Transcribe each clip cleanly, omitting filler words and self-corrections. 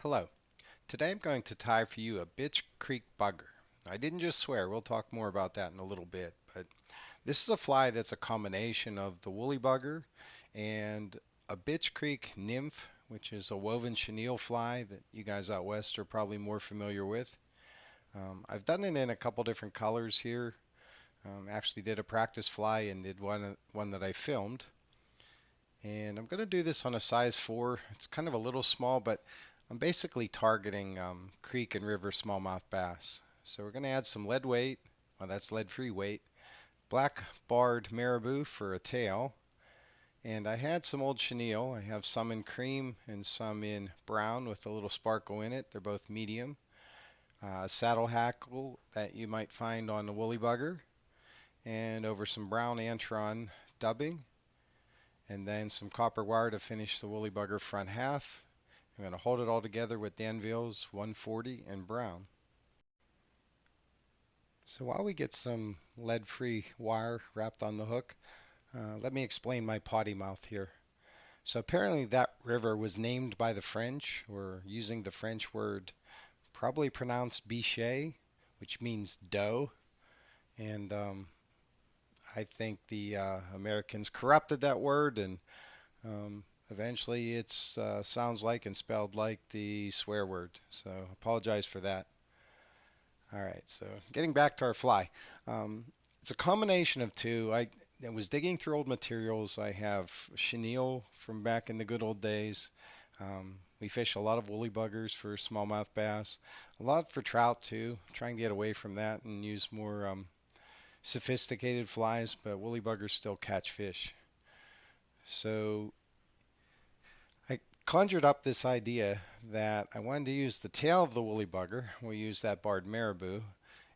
Hello. Today I'm going to tie for you a Bitch Creek bugger. I didn't just swear, we'll talk more about that in a little bit, but this is a fly that's a combination of the woolly bugger and a Bitch Creek Nymph, which is a woven chenille fly that you guys out west are probably more familiar with. I've done it in a couple different colors here. Actually did a practice fly and did one that I filmed. And I'm going to do this on a size 4. It's kind of a little small, but I'm basically targeting creek and river smallmouth bass. So we're going to add some lead weight, well that's lead-free weight, black barred marabou for a tail, and I had some old chenille. I have some in cream and some in brown with a little sparkle in it. They're both medium. Saddle hackle that you might find on the woolly bugger, and over some brown antron dubbing, and then some copper wire to finish the woolly bugger front half. I'm going to hold it all together with Danville's 140 and brown. So while we get some lead-free wire wrapped on the hook, let me explain my potty mouth here. So apparently that river was named by the French, or using the French word probably pronounced bichet, which means doe. And I think the Americans corrupted that word, and eventually it sounds like and spelled like the swear word. So apologize for that. All right, so getting back to our fly. Um, it's a combination of two. I was digging through old materials. I have chenille from back in the good old days. We fish a lot of woolly buggers for smallmouth bass, a lot for trout too. Try and get away from that and use more sophisticated flies, but woolly buggers still catch fish. So I conjured up this idea that I wanted to use the tail of the woolly bugger. We'll use that barred marabou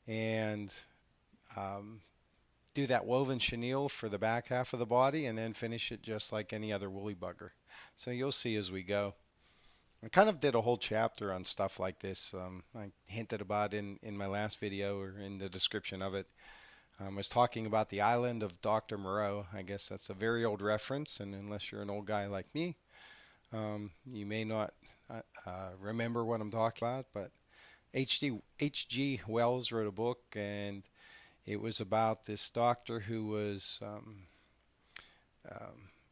and um, do that woven chenille for the back half of the body and then finish it just like any other woolly bugger. So you'll see as we go. I kind of did a whole chapter on stuff like this. I hinted about in my last video or in the description of it. I was talking about the island of Dr. Moreau. I guess that's a very old reference, and unless you're an old guy like me, you may not remember what I'm talking about. But H.G. Wells wrote a book, and it was about this doctor who was,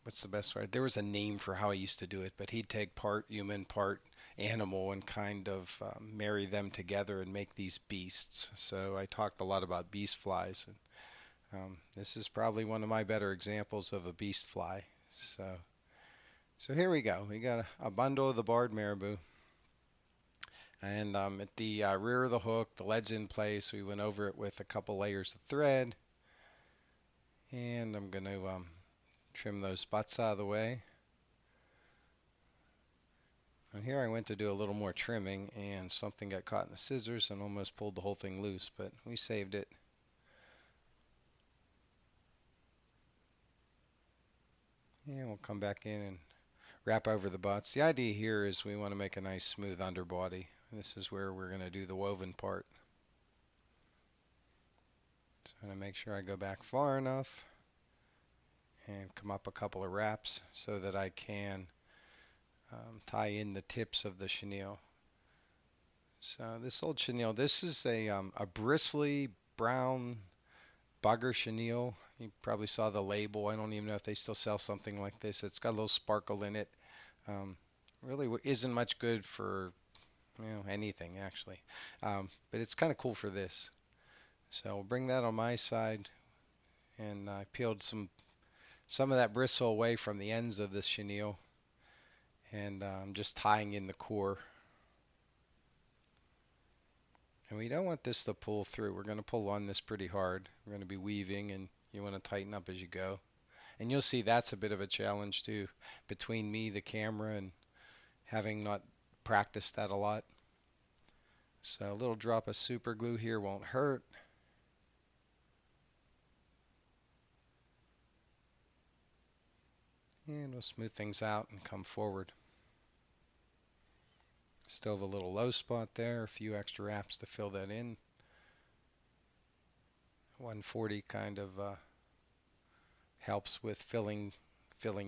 what's the best word? There was a name for how he used to do it, but he'd take part human, part animal, and kind of marry them together and make these beasts. So I talked a lot about beast flies, and this is probably one of my better examples of a beast fly. So here we go. We got a bundle of the barred marabou. And at the rear of the hook, the lead's in place. We went over it with a couple layers of thread. And I'm going to trim those spots out of the way. And here I went to do a little more trimming and something got caught in the scissors and almost pulled the whole thing loose, but we saved it. And we'll come back in and wrap over the butts. The idea here is we want to make a nice smooth underbody. This is where we're going to do the woven part. So I'm going to make sure I go back far enough and come up a couple of wraps so that I can tie in the tips of the chenille. So this old chenille, this is a bristly brown bugger chenille. You probably saw the label. I don't even know if they still sell something like this. It's got a little sparkle in it. Um, really isn't much good for anything actually, but it's kind of cool for this. So we'll bring that on my side, and I peeled some of that bristle away from the ends of this chenille, and I'm just tying in the core. And we don't want this to pull through. We're going to pull on this pretty hard. We're going to be weaving, and you want to tighten up as you go. And you'll see that's a bit of a challenge too, between me, the camera, and having not practiced that a lot. So a little drop of super glue here won't hurt. And we'll smooth things out and come forward. Still have a little low spot there, a few extra wraps to fill that in. 140 kind of helps with filling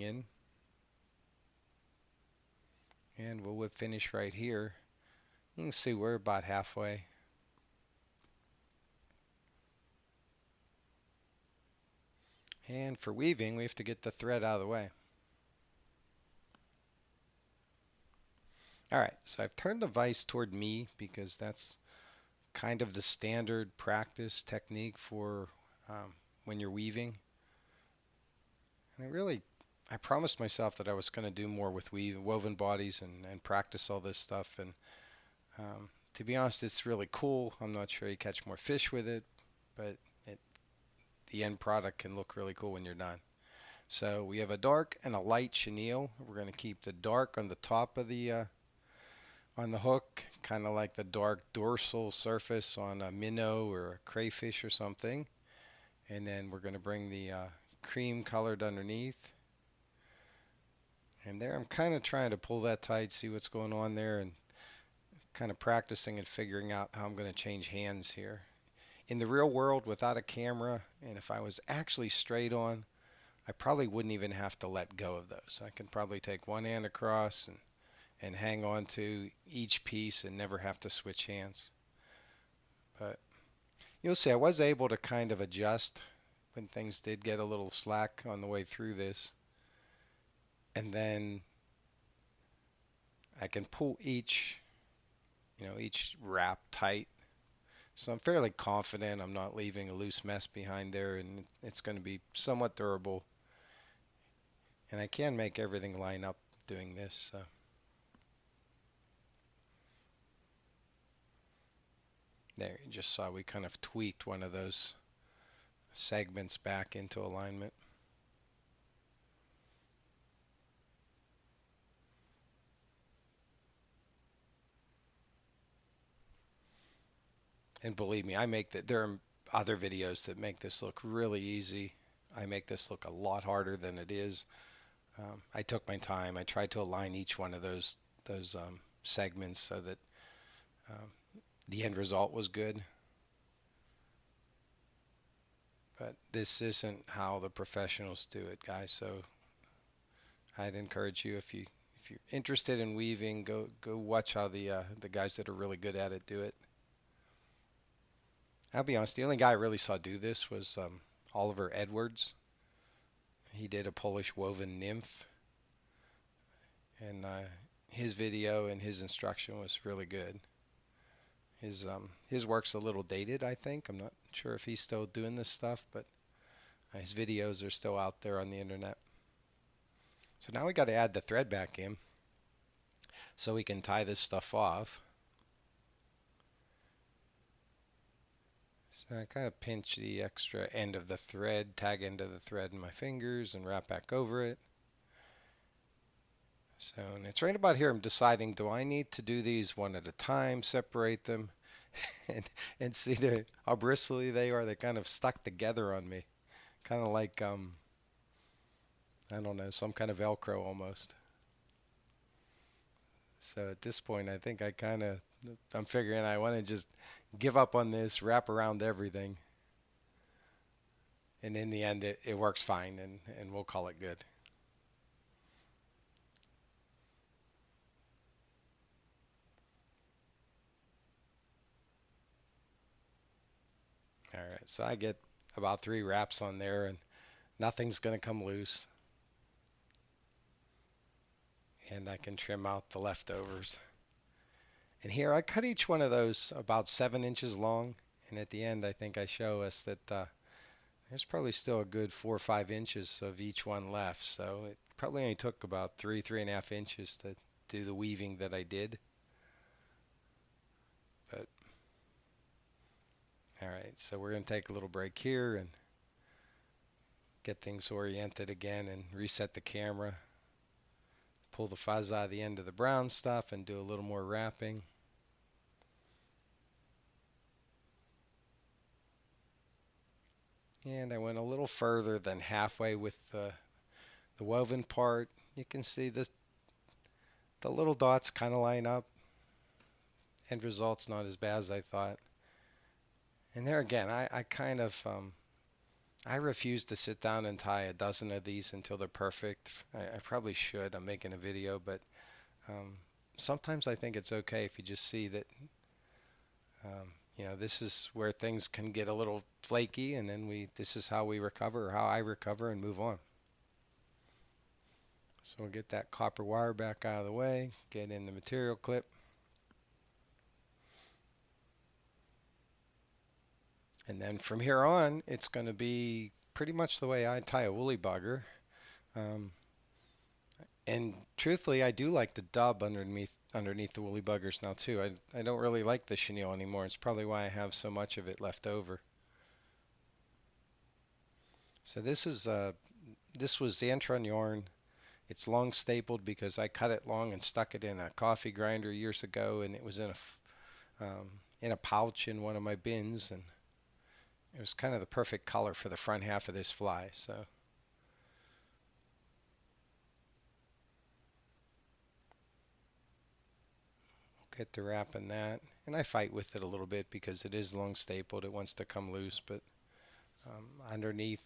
in. And we'll whip finish right here. You can see we're about halfway. And for weaving, we have to get the thread out of the way. All right, so I've turned the vise toward me because that's kind of the standard practice technique for when you're weaving. And I promised myself that I was going to do more with woven bodies and practice all this stuff. And to be honest, it's really cool. I'm not sure you catch more fish with it, but it, the end product can look really cool when you're done. So we have a dark and a light chenille. We're going to keep the dark on the top of the on the hook, kind of like the dark dorsal surface on a minnow or a crayfish or something. And then we're going to bring the cream colored underneath. And there I'm kind of trying to pull that tight, see what's going on there, and kind of practicing and figuring out how I'm going to change hands here. In the real world, without a camera, and if I was actually straight on, I probably wouldn't even have to let go of those. I can probably take one hand across and hang on to each piece and never have to switch hands. But you'll see I was able to kind of adjust when things did get a little slack on the way through this. And then I can pull each wrap tight. So I'm fairly confident I'm not leaving a loose mess behind there, and it's going to be somewhat durable. And I can make everything line up doing this. So there, you just saw we kind of tweaked one of those segments back into alignment. And believe me, there are other videos that make this look really easy. I make this look a lot harder than it is. I took my time. I tried to align each one of those segments so that um, the end result was good. But this isn't how the professionals do it, guys. So I'd encourage you if you're interested in weaving, go watch how the guys that are really good at it do it. I'll be honest, the only guy I really saw do this was Oliver Edwards. He did a Polish woven nymph, and his video and his instruction was really good. His work's a little dated, I think. I'm not sure if he's still doing this stuff, but his videos are still out there on the internet. So now we got to add the thread back in so we can tie this stuff off. So I kind of pinch the extra end of the thread, tag end of the thread in my fingers and wrap back over it. So, and it's right about here I'm deciding, do I need to do these one at a time, separate them, and, and see how bristly they are? They're kind of stuck together on me. Kind of like, I don't know, some kind of Velcro almost. So at this point, I think I'm figuring I want to just give up on this, wrap around everything, and in the end, it works fine, and we'll call it good. All right, so I get about 3 wraps on there, and nothing's going to come loose, and I can trim out the leftovers. And here I cut each one of those about 7 inches long, and at the end, I think I show us that there's probably still a good 4 or 5 inches of each one left. So it probably only took about 3.5 inches to do the weaving that I did. But all right, so we're going to take a little break here and get things oriented again and reset the camera. Pull the fuzz out of the end of the brown stuff and do a little more wrapping. And I went a little further than halfway with the woven part. You can see the little dots kind of line up. End result's not as bad as I thought. And there again, I kind of I refuse to sit down and tie a dozen of these until they're perfect. I probably should. I'm making a video, but Um, Sometimes I think it's okay if you just see that, this is where things can get a little flaky, and then this is how we recover, or how I recover, and move on. So we'll get that copper wire back out of the way, get in the material clip, and then from here on, it's going to be pretty much the way I tie a woolly bugger. Um, and truthfully, I do like the dub underneath the woolly buggers now too. I don't really like the chenille anymore. It's probably why I have so much of it left over. So this was Antron yarn. It's long stapled because I cut it long and stuck it in a coffee grinder years ago, and it was in a pouch in one of my bins, and it was kind of the perfect color for the front half of this fly. So get to wrapping that, and I fight with it a little bit because it is long stapled. It wants to come loose, but underneath,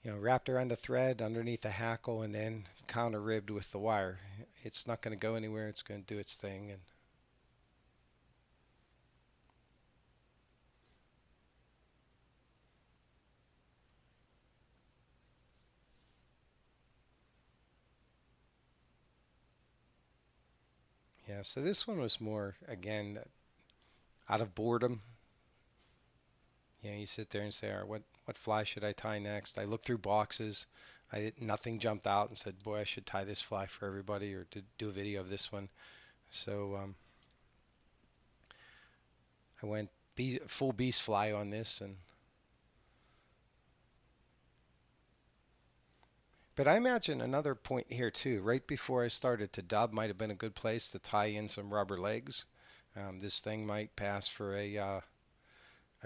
wrapped around the thread underneath the hackle, and then counter ribbed with the wire. It's not going to go anywhere. It's going to do its thing, and yeah. So this one was more again out of boredom. You sit there and say, all right, what fly should I tie next? I looked through boxes. Nothing jumped out and said, boy, I should tie this fly for everybody or to do a video of this one. So I went full beast fly on this, and but I imagine another point here too. Right before I started to dub might have been a good place to tie in some rubber legs. This thing might pass for a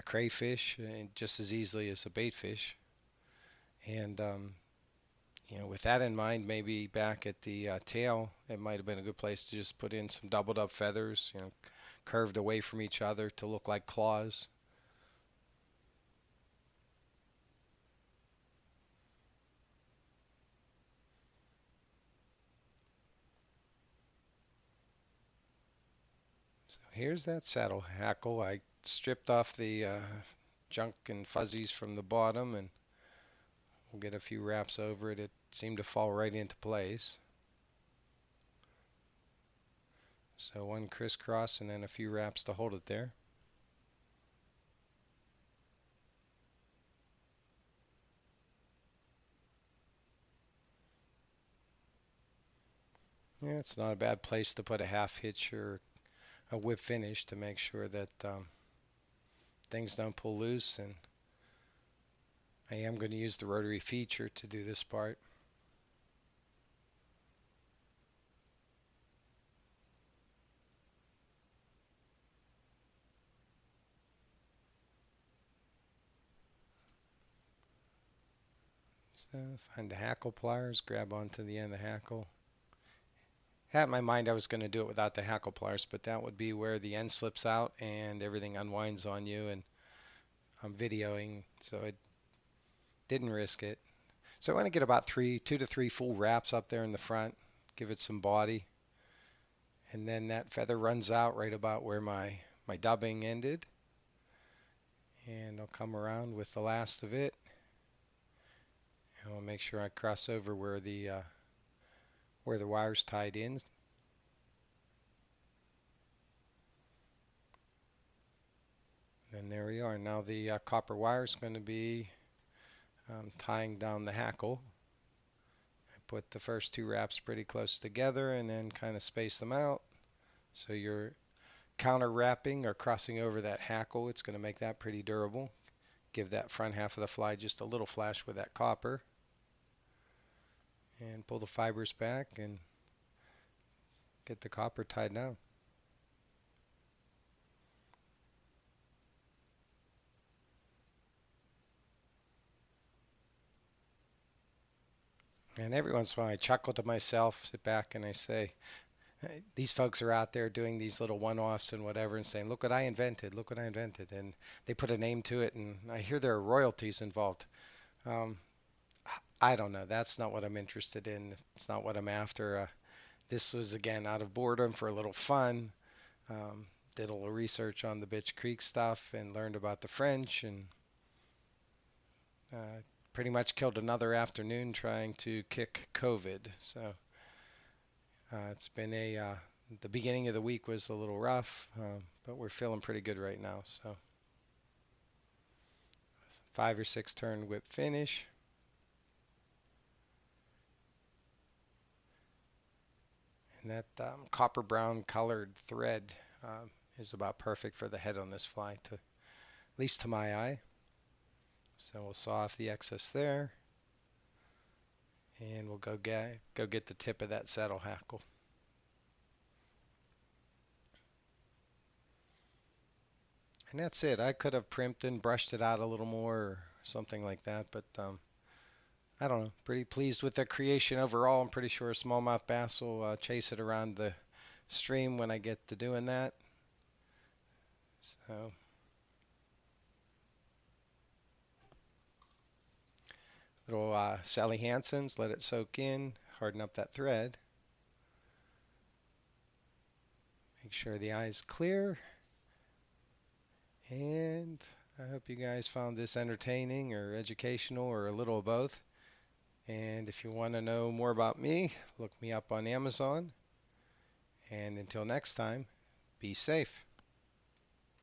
crayfish just as easily as a baitfish. And with that in mind, maybe back at the tail, it might have been a good place to just put in some doubled up feathers, curved away from each other to look like claws. So here's that saddle hackle. I stripped off the junk and fuzzies from the bottom, and we'll get a few wraps over it. It seemed to fall right into place. So one crisscross and then a few wraps to hold it there. Yeah, it's not a bad place to put a half hitch or a whip finish to make sure that things don't pull loose. And I am going to use the rotary feature to do this part. So find the hackle pliers, grab onto the end of the hackle. Had in my mind I was going to do it without the hackle pliers, but that would be where the end slips out and everything unwinds on you, and I'm videoing, so I didn't risk it. So I want to get about 2 to 3 full wraps up there in the front, give it some body, and then that feather runs out right about where my dubbing ended, and I'll come around with the last of it, and I'll make sure I cross over where the wire's tied in. And there we are. Now the copper wire is going to be tying down the hackle. I put the first two wraps pretty close together and then kind of space them out. So you're counter wrapping or crossing over that hackle. It's going to make that pretty durable. Give that front half of the fly just a little flash with that copper. And pull the fibers back and get the copper tied down. And every once in a while I chuckle to myself, sit back and I say, "Hey, these folks are out there doing these little one-offs and whatever and saying, look what I invented, look what I invented." And they put a name to it and I hear there are royalties involved. Um, I don't know. That's not what I'm interested in. It's not what I'm after. This was again out of boredom for a little fun. Um, did a little research on the Bitch Creek stuff and learned about the French and uh, pretty much killed another afternoon trying to kick COVID. So it's been the beginning of the week was a little rough, but we're feeling pretty good right now. So 5 or 6 turn whip finish. And that copper brown colored thread is about perfect for the head on this fly, at least to my eye. So we'll saw off the excess there, and we'll go get the tip of that saddle hackle. And that's it. I could have primped and brushed it out a little more or something like that, but I don't know. Pretty pleased with the creation overall. I'm pretty sure smallmouth bass will chase it around the stream when I get to doing that. So little Sally Hansen's, let it soak in, harden up that thread. Make sure the eye's clear. And I hope you guys found this entertaining or educational or a little of both. And if you want to know more about me, look me up on Amazon. And until next time, be safe.